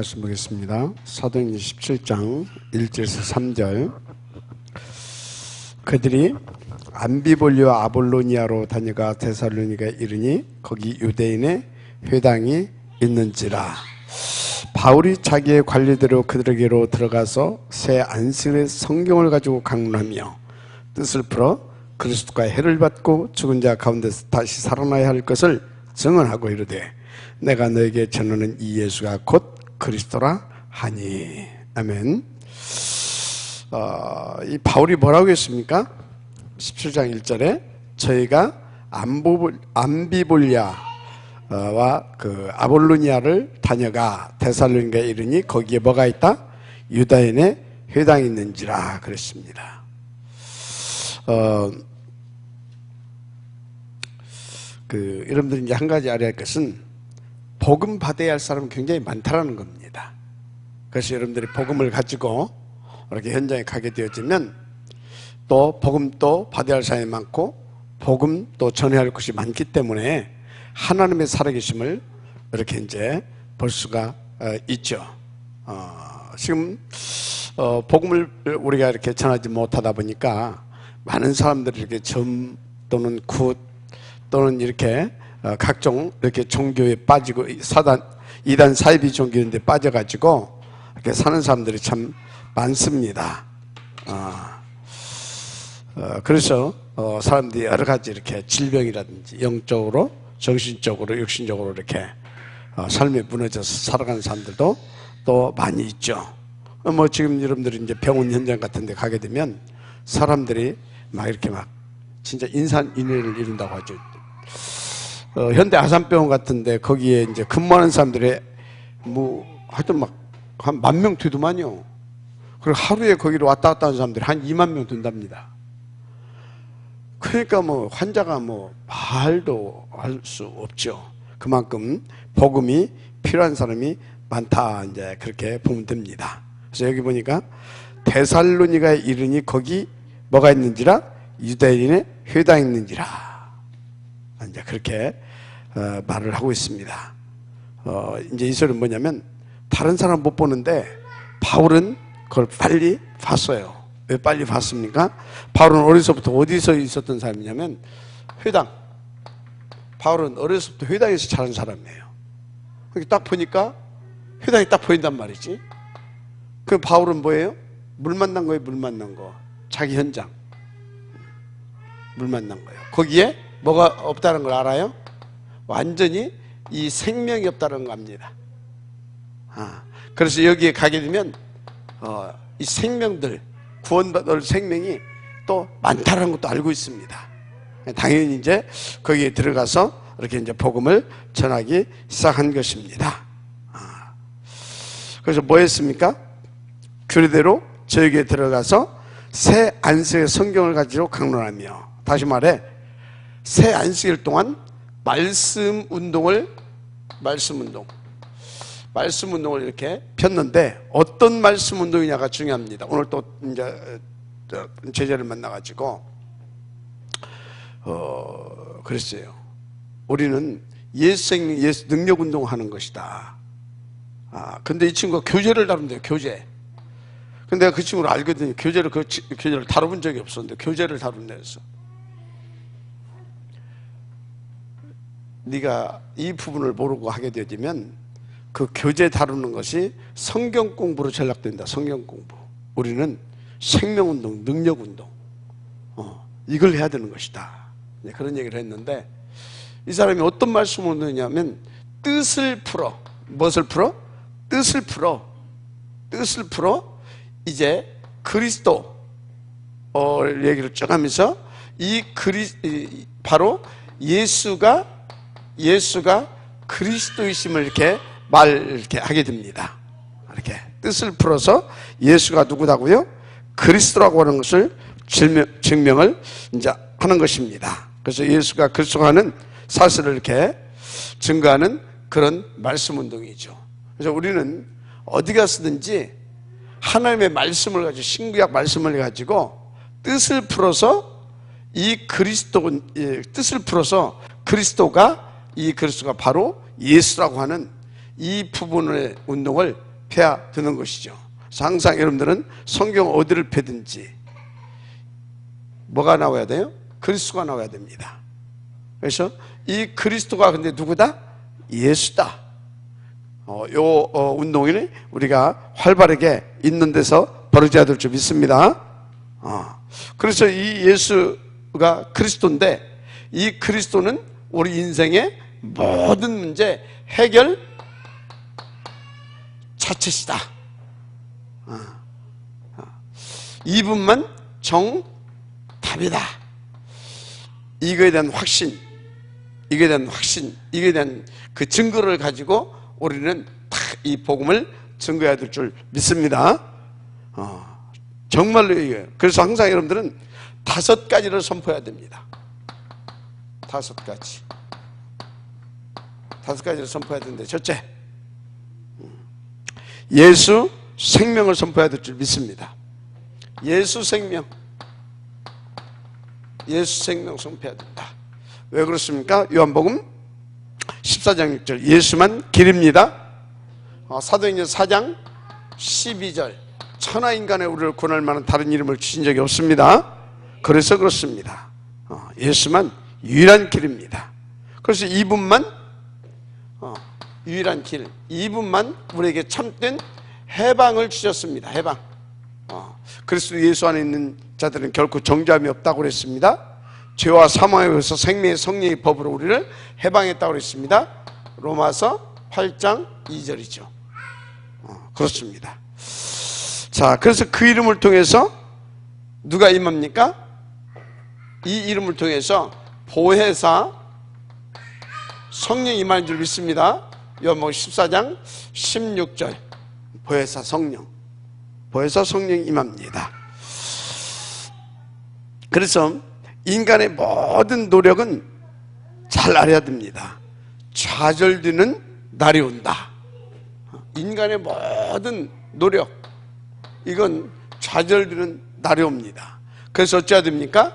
말씀 보겠습니다. 사도행전 17장 1절에서 3절. 그들이 암비볼리와 아볼로니아로 다녀가 데살로니가에 이르니 거기 유대인의 회당이 있는지라. 바울이 자기의 관리대로 그들에게로 들어가서 새 안식일의 성경을 가지고 강론하며 뜻을 풀어 그리스도가 해를 받고 죽은 자 가운데서 다시 살아나야 할 것을 증언하고 이르되 내가 너에게 전하는 이 예수가 곧 그리스도라 하니. 아멘. 이 바울이 뭐라고 했습니까? 17장 1절에 저희가 암비볼리아와 그 아볼로니아를 다녀가 데살로니가에 이르니 거기에 뭐가 있다? 유다인의 회당이 있는지라 그랬습니다. 여러분들이 이제 한 가지 알아야 할 것은 복음 받아야 할 사람은 굉장히 많다라는 겁니다. 그래서 여러분들이 복음을 가지고 이렇게 현장에 가게 되어지면 또 복음도 받아야 할 사람이 많고 복음 또 전해야 할 것이 많기 때문에 하나님의 살아계심을 이렇게 이제 볼 수가 있죠. 지금 복음을 우리가 이렇게 전하지 못하다 보니까 많은 사람들이 이렇게 점 또는 굿 또는 이렇게 각종 이렇게 종교에 빠지고 이단 사이비 종교인 데 빠져가지고 이렇게 사는 사람들이 참 많습니다. 그래서 사람들이 여러 가지 이렇게 질병이라든지 영적으로, 정신적으로, 육신적으로 이렇게 삶이 무너져서 살아가는 사람들도 또 많이 있죠. 지금 여러분들이 이제 병원 현장 같은 데 가게 되면 사람들이 막 이렇게 막 진짜 인산인해를 이룬다고 하죠. 현대 아산병원 같은데 거기에 이제 근무하는 사람들이 하여튼 막 한 10,000명 되더만요. 그리고 하루에 거기로 왔다 갔다 하는 사람들이 한 20,000명 된답니다. 그러니까 환자가 말도 할 수 없죠. 그만큼 복음이 필요한 사람이 많다, 이제 그렇게 보면 됩니다. 그래서 여기 보니까 데살로니가에 이르니 거기 뭐가 있는지라? 유대인의 회당이 있는지라. 이제 그렇게 말을 하고 있습니다. 이제 이 소리는 뭐냐면 다른 사람 못 보는데 바울은 그걸 빨리 봤어요. 왜 빨리 봤습니까? 바울은 어려서부터 어디서 있었던 사람이냐면 회당. 바울은 어려서부터 회당에서 자란 사람이에요. 거기 딱 보니까 회당이 딱 보인단 말이지. 그 바울은 뭐예요? 물 만난 거예요. 물 만난 거. 자기 현장. 물 만난 거예요. 거기에 뭐가 없다는 걸 알아요? 완전히 이 생명이 없다는 겁니다. 그래서 여기에 가게 되면 이 생명들, 구원받을 생명이 또 많다는 것도 알고 있습니다. 당연히 이제 거기에 들어가서 이렇게 이제 복음을 전하기 시작한 것입니다. 그래서 뭐 했습니까? 규례대로 저에게 들어가서 새 안식의 성경을 가지고 강론하며, 다시 말해 새 안식일 동안 말씀 운동을 이렇게 폈는데 어떤 말씀 운동이냐가 중요합니다. 오늘 또 이제 제자를 만나가지고 그랬어요. 우리는 예수 능력 운동하는 것이다. 근데 이 친구가 교제를 다룬대요. 교제. 근데 내가 그 친구를 알거든요. 교제를 다뤄본 적이 없었는데 교제를 다룬대서. 네가 이 부분을 모르고 하게 되면 그 교제 다루는 것이 성경 공부로 전락된다. 성경 공부. 우리는 생명운동, 능력운동, 이걸 해야 되는 것이다. 그런 얘기를 했는데 이 사람이 어떤 말씀을 하느냐면 뜻을 풀어. 무엇을 풀어? 뜻을 풀어 이제 그리스도 얘기를 쭉 하면서 바로 예수가 그리스도이심을 이렇게 이렇게 하게 됩니다. 이렇게 뜻을 풀어서 예수가 누구다고요? 그리스도라고 하는 것을 증명을 이제 하는 것입니다. 그래서 예수가 그리스도가 하는 사실을 이렇게 증거하는 그런 말씀 운동이죠. 그래서 우리는 어디 갔든지 하나님의 말씀을 가지고, 신구약 말씀을 가지고 뜻을 풀어서 그리스도가 바로 예수라고 하는 이 부분의 운동을 펴야 되는 것이죠. 그래서 항상 여러분들은 성경 어디를 펴든지 뭐가 나와야 돼요? 그리스도가 나와야 됩니다. 그래서 이 그리스도가 근데 누구다? 예수다. 운동이 우리가 활발하게 있는 데서 벌어져야 될 줄 믿습니다. 그래서 이 예수가 그리스도인데, 이 그리스도는 우리 인생의 모든 문제 해결 자체시다. 이분만 정답이다. 이거에 대한 확신, 이거에 대한 그 증거를 가지고 우리는 다 이 복음을 증거해야 될 줄 믿습니다. 정말로 이거예요. 그래서 항상 여러분들은 5가지를 선포해야 됩니다. 5가지를 선포해야 되는데, 첫째, 예수 생명을 선포해야 될 줄 믿습니다. 예수 생명 선포해야 된다. 왜 그렇습니까? 요한복음 14장 6절, 예수만 길입니다. 사도행전 4장 12절, 천하인간의 우리를 구원할 만한 다른 이름을 주신 적이 없습니다. 그래서 그렇습니다. 예수만 유일한 길입니다. 그래서 이분만 유일한 길, 이분만 우리에게 참된 해방을 주셨습니다. 해방. 그리스도 예수 안에 있는 자들은 결코 정죄함이 없다고 그랬습니다. 죄와 사망에 의해서 생명의 성령의 법으로 우리를 해방했다고 그랬습니다. 로마서 8장 2절이죠. 그렇습니다. 자, 그래서 그 이름을 통해서 누가 임합니까? 이 이름을 통해서 보혜사 성령 임하는 줄 믿습니다. 요한복음 14장 16절, 보혜사 성령 임합니다. 그래서 인간의 모든 노력은 잘 알아야 됩니다. 좌절되는 날이 온다. 인간의 모든 노력, 이건 좌절되는 날이 옵니다. 그래서 어찌해야 됩니까?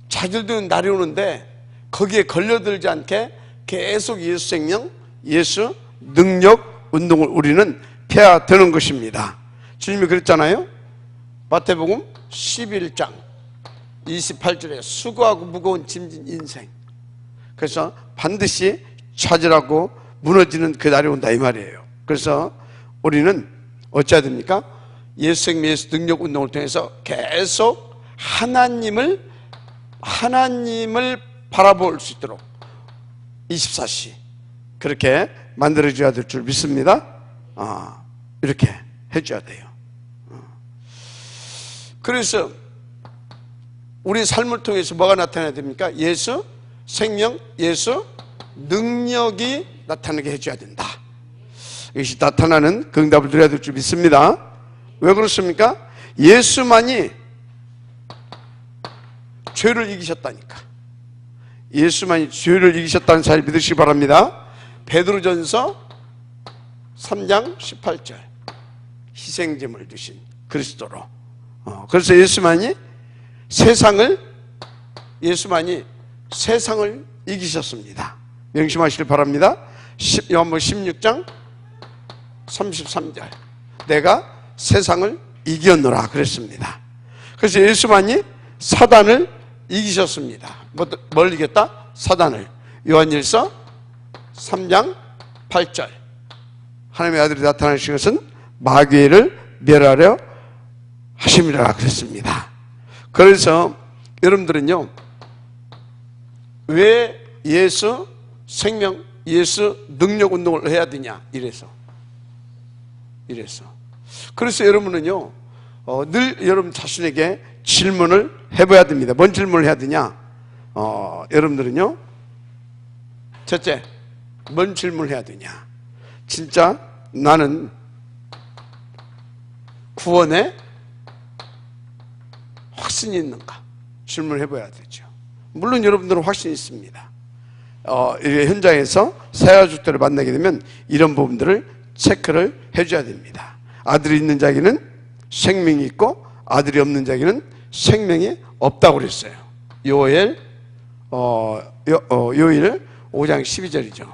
좌절되는 날이 오는데 거기에 걸려들지 않게 계속 예수 생명, 예수 능력 운동을 우리는 펴야 되는 것입니다. 주님이 그랬잖아요. 마태복음 11장 28절에 수고하고 무거운 짐진 인생. 그래서 반드시 좌절하고 무너지는 그 날이 온다, 이 말이에요. 그래서 우리는 어찌해야 됩니까? 예수 생명, 예수 능력 운동을 통해서 계속 하나님을 바라볼 수 있도록 24시 그렇게 만들어줘야 될 줄 믿습니다. 이렇게 해줘야 돼요. 그래서 우리 삶을 통해서 뭐가 나타나야 됩니까? 예수 생명, 예수 능력이 나타나게 해줘야 된다. 이것이 나타나는 그 응답을 드려야 될 줄 믿습니다. 왜 그렇습니까? 예수만이 죄를 이기셨다니까. 예수만이 죄를 이기셨다는 사실 믿으시기 바랍니다. 베드로전서 3장 18절, 희생제물 주신 그리스도로. 그래서 예수만이 세상을 이기셨습니다. 명심하시길 바랍니다. 요한복음 16장 33절, 내가 세상을 이겼노라 그랬습니다. 그래서 예수만이 사단을 이기셨습니다. 뭘 이겼다? 사단을. 요한일서 3장 8절, 하나님의 아들이 나타나신 것은 마귀를 멸하려 하심이라 그랬습니다. 그래서 여러분들은요, 왜 예수 생명, 예수 능력 운동을 해야 되냐? 이래서. 그래서 여러분은요, 늘 여러분 자신에게 질문을 해봐야 됩니다. 뭔 질문을 해야 되냐? 여러분들은요, 첫째, 뭔 질문을 해야 되냐? 진짜 나는 구원에 확신이 있는가? 질문을 해봐야 되죠. 물론 여러분들은 확신이 있습니다. 현장에서 새가족들을 만나게 되면 이런 부분들을 체크를 해줘야 됩니다. 아들이 있는 자에게는 생명이 있고 아들이 없는 자에게는 생명이 없다고 그랬어요. 요엘 5장 12절이죠.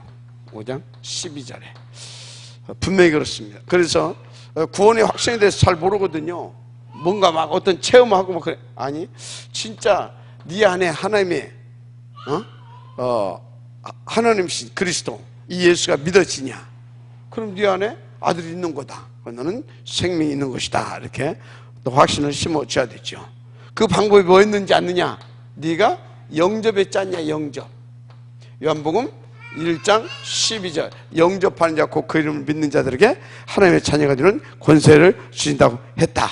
5장 12절에 분명히 그렇습니다. 그래서 구원의 확신에 대해서 잘 모르거든요. 뭔가 막 어떤 체험하고 막 그래. 아니, 진짜 네 안에 하나님의 하나님이신 그리스도 이 예수가 믿어지냐? 그럼 네 안에 아들이 있는 거다. 너는 생명이 있는 것이다. 이렇게 또 확신을 심어줘야 되죠. 그 방법이 뭐였는지 아느냐? 네가 영접했지 않냐? 영접. 요한복음 1장 12절 영접하는 자 곧 그 이름을 믿는 자들에게 하나님의 자녀가 되는 권세를 주신다고 했다.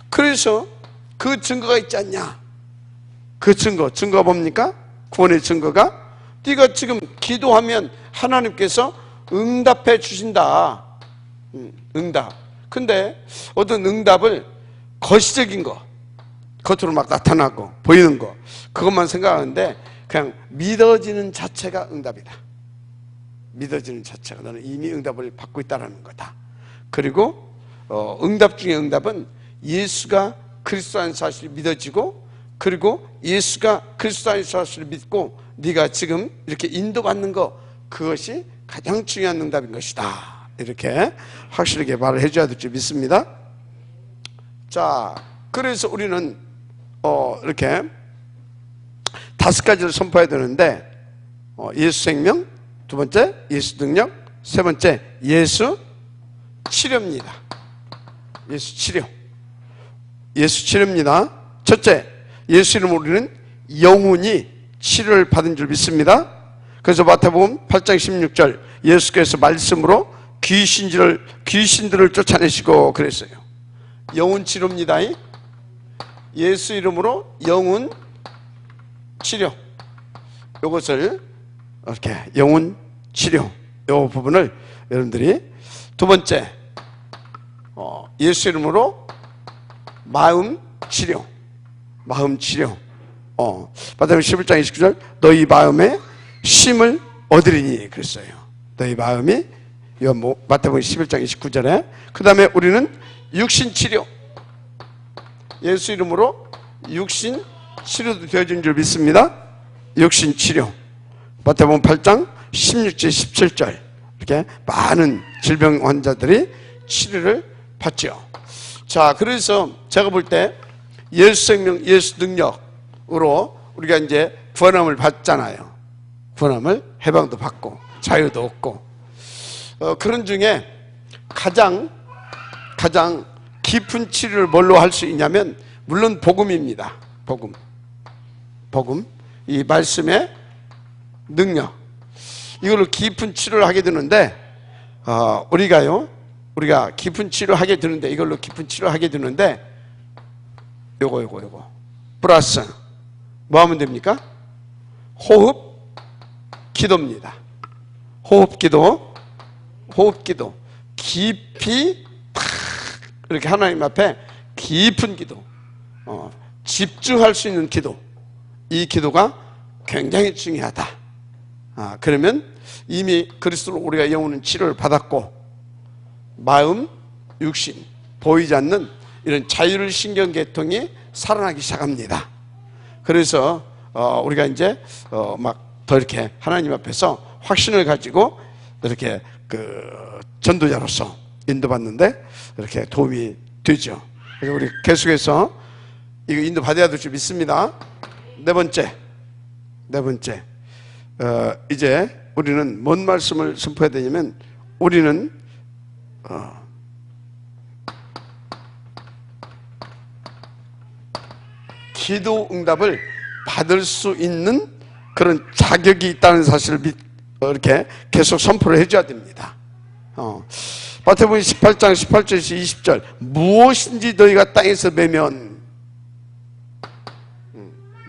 그래서 그 증거가 있지 않냐? 그 증거가 뭡니까? 구원의 증거가 네가 지금 기도하면 하나님께서 응답해 주신다. 응답. 근데 어떤 응답을 거시적인 거, 겉으로 막 나타나고 보이는 거, 그것만 생각하는데 그냥 믿어지는 자체가 응답이다. 믿어지는 자체가 너는 이미 응답을 받고 있다는 거다. 그리고 응답 중에 응답은 예수가 그리스도라는 사실이 믿어지고, 그리고 예수가 그리스도라는 사실을 믿고 네가 지금 이렇게 인도받는 거, 그것이 가장 중요한 응답인 것이다. 이렇게 확실하게 말을 해줘야 될 줄 믿습니다. 자, 그래서 우리는 이렇게 5가지를 선포해야 되는데, 예수 생명, 두 번째 예수 능력, 세 번째 예수 치료입니다. 예수 치료. 예수 치료입니다. 첫째, 예수 이름으로 우리는 영혼이 치료를 받은 줄 믿습니다. 그래서 마태복음 8장 16절 예수께서 말씀으로 귀신들을 쫓아내시고 그랬어요. 영혼 치료입니다. 예수 이름으로 영혼 치료. 이것을 이렇게 영혼 치료, 이 부분을 여러분들이 두 번째 예수 이름으로 마음 치료. 마음 치료. 마태복음 11장 29절 너희 마음에 쉼을 얻으리니 그랬어요. 너희 마음이 마태복음 11장 29절에. 그 다음에 우리는 육신 치료. 예수 이름으로 육신 치료도 되어진 줄 믿습니다. 육신 치료. 마태복음 8장 16절 17절 이렇게 많은 질병 환자들이 치료를 받죠. 자, 그래서 제가 볼 때 예수 생명, 예수 능력으로 우리가 이제 구원함을 받잖아요. 구원함을 해방도 받고 자유도 얻고, 그런 중에 가장 깊은 치료를 뭘로 할 수 있냐면 물론 복음입니다. 복음. 이 말씀의 능력. 이걸로 깊은 치료를 하게 되는데, 우리가 깊은 치료를 하게 되는데, 이걸로 깊은 치료를 하게 되는데, 요거. 플러스, 뭐 하면 됩니까? 호흡, 기도입니다. 호흡 기도. 깊이, 탁, 이렇게 하나님 앞에 깊은 기도. 집중할 수 있는 기도. 이 기도가 굉장히 중요하다. 그러면 이미 그리스도로 우리가 영혼은 치료를 받았고, 마음, 육신, 보이지 않는 이런 자율신경계통이 살아나기 시작합니다. 그래서 우리가 이제 막 더 이렇게 하나님 앞에서 확신을 가지고 이렇게 전도자로서 인도받는데 이렇게 도움이 되죠. 그래서 우리 계속해서 이거 인도받아야 될 줄 믿습니다. 네 번째, 이제 우리는 뭔 말씀을 선포해야 되냐면, 우리는 기도 응답을 받을 수 있는 그런 자격이 있다는 사실을 이렇게 계속 선포를 해줘야 됩니다. 마태복음 18장 18절에서 20절 무엇인지 너희가 땅에서 매면,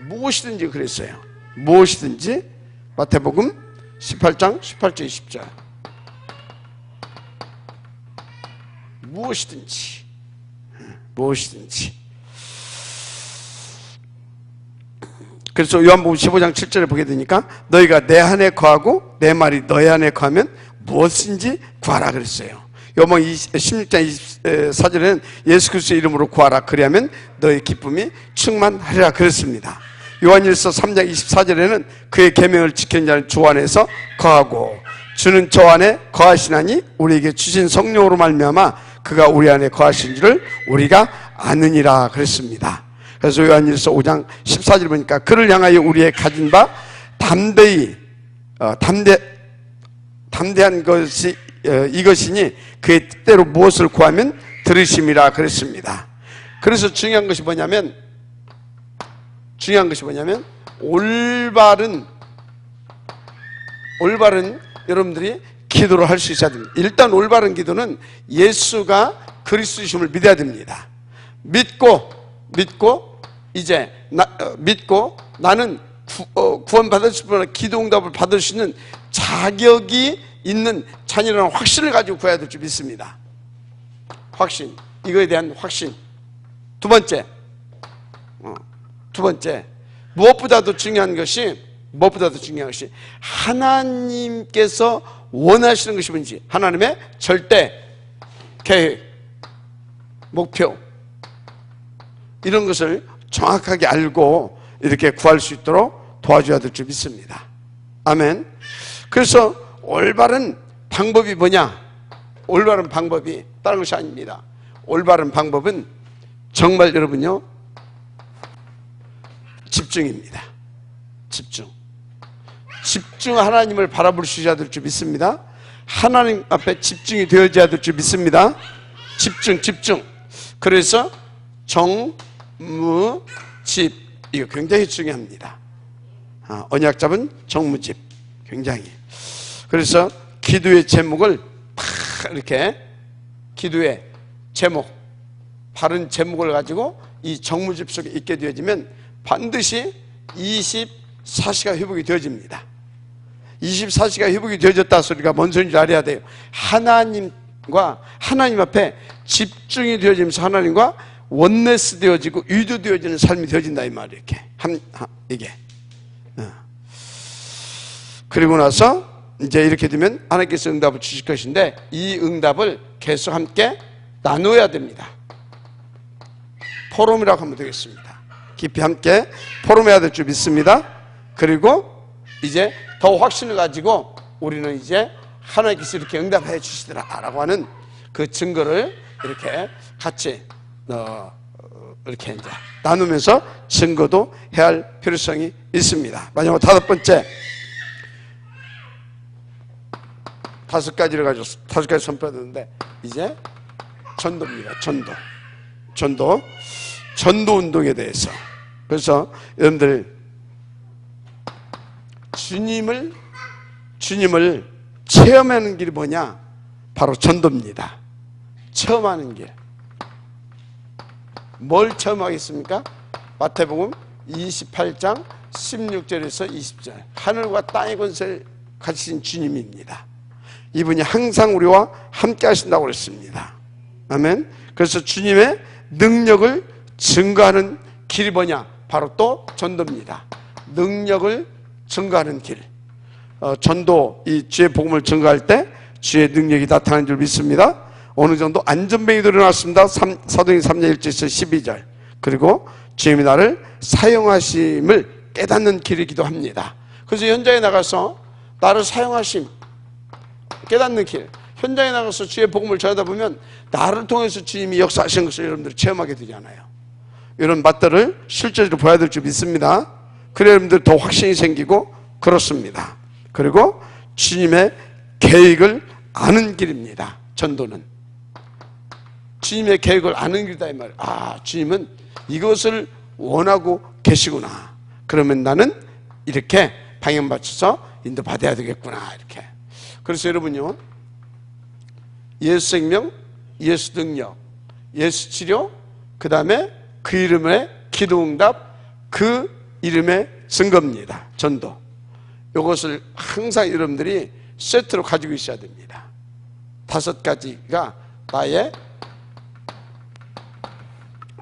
무엇이든지 그랬어요. 무엇이든지. 마태복음 18장 18절 20절 무엇이든지. 그래서 요한복음 15장 7절에 보게 되니까 너희가 내 안에 거하고 내 말이 너희 안에 거하면 무엇인지 구하라 그랬어요. 요한복음 16장 24절에는 예수 그리스도의 이름으로 구하라 그리하면 너희 기쁨이 충만하리라 그랬습니다. 요한일서 3장 24절에는 그의 계명을 지키는 자는 주 안에서 거하고 주는 저 안에 거하시나니 우리에게 주신 성령으로 말미암아 그가 우리 안에 거하신 줄을 우리가 아느니라 그랬습니다. 그래서 요한일서 5장 14절 보니까 그를 향하여 우리의 가진 바 담대한 것이 이것이니 그의 뜻대로 무엇을 구하면 들으심이라 그랬습니다. 그래서 중요한 것이 뭐냐면 올바른 여러분들이 기도를 할 수 있어야 됩니다. 일단 올바른 기도는 예수가 그리스도이심을 믿어야 됩니다. 믿고 나는 구원받을 수 있는 기도 응답을 받을 수 있는 자격이 있는 자녀라는 확신을 가지고 구해야 될 줄 믿습니다. 확신, 이거에 대한 확신. 두 번째, 무엇보다도 중요한 것이 하나님께서 원하시는 것이 뭔지, 하나님의 절대 계획, 목표, 이런 것을 정확하게 알고 이렇게 구할 수 있도록 도와줘야 될 줄 믿습니다. 아멘. 그래서 올바른 방법이 뭐냐? 올바른 방법이 다른 것이 아닙니다. 올바른 방법은 정말 여러분요, 집중입니다. 집중 하나님을 바라볼 수 있어야 될 줄 믿습니다. 하나님 앞에 집중이 되어져야 될 줄 믿습니다. 집중. 그래서 정무집, 이거 굉장히 중요합니다. 언약 잡은 정무집, 굉장히. 그래서 기도의 제목을 이렇게 기도의 제목, 바른 제목을 가지고 이 정무집 속에 있게 되어지면 반드시 24시간 회복이 되어집니다. 24시간 회복이 되어졌다 소리가 뭔 소리인지 알아야 돼요. 하나님 앞에 집중이 되어지면서 하나님과 원네스 되어지고 유도되어지는 삶이 되어진다, 이 말이에요. 이게. 그리고 나서 이제 이렇게 되면 하나님께서 응답을 주실 것인데, 이 응답을 계속 함께 나누어야 됩니다. 포럼이라고 하면 되겠습니다. 깊이 함께 포럼해야 될 줄 믿습니다. 그리고 이제 더 확신을 가지고 우리는 이제 하나님께서 이렇게 응답해 주시더라라고 하는 그 증거를 이렇게 같이 이렇게 이제 나누면서 증거도 해야 할 필요성이 있습니다. 마지막 다섯 번째, 다섯 가지 선포했는데 이제 전도입니다. 전도 운동에 대해서. 그래서 여러분들 주님을 체험하는 길이 뭐냐? 바로 전도입니다. 체험하는 길. 뭘 체험하겠습니까? 마태복음 28장 16절에서 20절. 하늘과 땅의 권세를 가지신 주님입니다. 이분이 항상 우리와 함께 하신다고 그랬습니다. 아멘. 그래서 주님의 능력을 증거하는 길이 뭐냐? 바로 또 전도입니다. 능력을 증거하는 길. 전도, 이 주의 복음을 증거할 때 주의 능력이 나타나는 줄 믿습니다. 어느 정도 안전뱅이도 일어났습니다. 사도행 3장 1절에서 12절. 그리고 주님이 나를 사용하심을 깨닫는 길이기도 합니다. 그래서 현장에 나가서 나를 사용하심, 깨닫는 길. 현장에 나가서 주의 복음을 전하다 보면 나를 통해서 주님이 역사하시는 것을 여러분들이 체험하게 되잖아요. 이런 맛들을 실제로 보여야 될 줄 믿습니다. 그래 여러분들 더 확신이 생기고 그렇습니다. 그리고 주님의 계획을 아는 길입니다. 전도는 주님의 계획을 아는 길이다, 이 말이에요. 주님은 이것을 원하고 계시구나. 그러면 나는 이렇게 방향 맞춰서 인도받아야 되겠구나, 이렇게. 그래서 여러분요, 예수 생명, 예수 능력, 예수 치료, 그 다음에 그 이름의 기도응답, 그 이름의 증거입니다. 전도. 이것을 항상 여러분들이 세트로 가지고 있어야 됩니다. 다섯 가지가 나의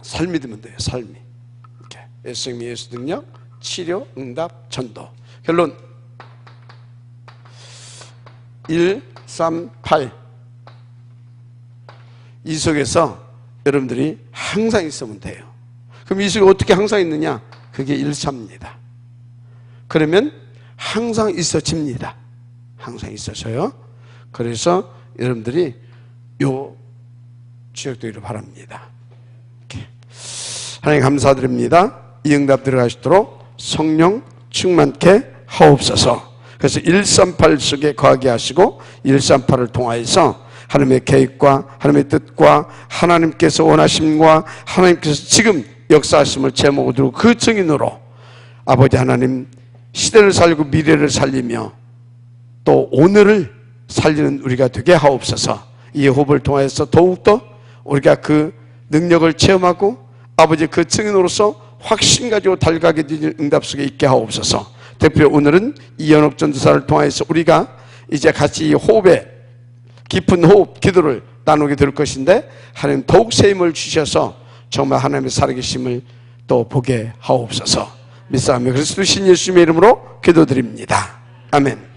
삶이 되면 돼요. 삶이. 이렇게 예수 생명, 예수 능력, 치료, 응답, 전도. 결론 1, 3, 8. 이 속에서 여러분들이 항상 있으면 돼요. 그럼 이 속에 어떻게 항상 있느냐? 그게 1, 3입니다. 그러면 항상 있어집니다. 항상 있어서요. 그래서 여러분들이 요 지역되기를 바랍니다. 이렇게. 하나님 감사드립니다. 이 응답 들어가시도록 성령 충만케 하옵소서. 그래서 138 속에 거하게 하시고 138을 통하여서 하나님의 계획과 하나님의 뜻과 하나님께서 원하심과 하나님께서 지금 역사하심을 제목으로 두고 그 증인으로 아버지 하나님 시대를 살리고 미래를 살리며 또 오늘을 살리는 우리가 되게 하옵소서. 이 호흡을 통해서 더욱더 우리가 그 능력을 체험하고 아버지 그 증인으로서 확신 가지고 달가게 되는 응답 속에 있게 하옵소서. 특별히 오늘은 이연옥 전도사를 통해서 우리가 이제 같이 이 호흡에 깊은 호흡 기도를 나누게 될 것인데 하나님 더욱 새 힘을 주셔서 정말 하나님의 살아계심을 또 보게 하옵소서. 믿사오며 그리스도 신 예수님의 이름으로 기도드립니다. 아멘.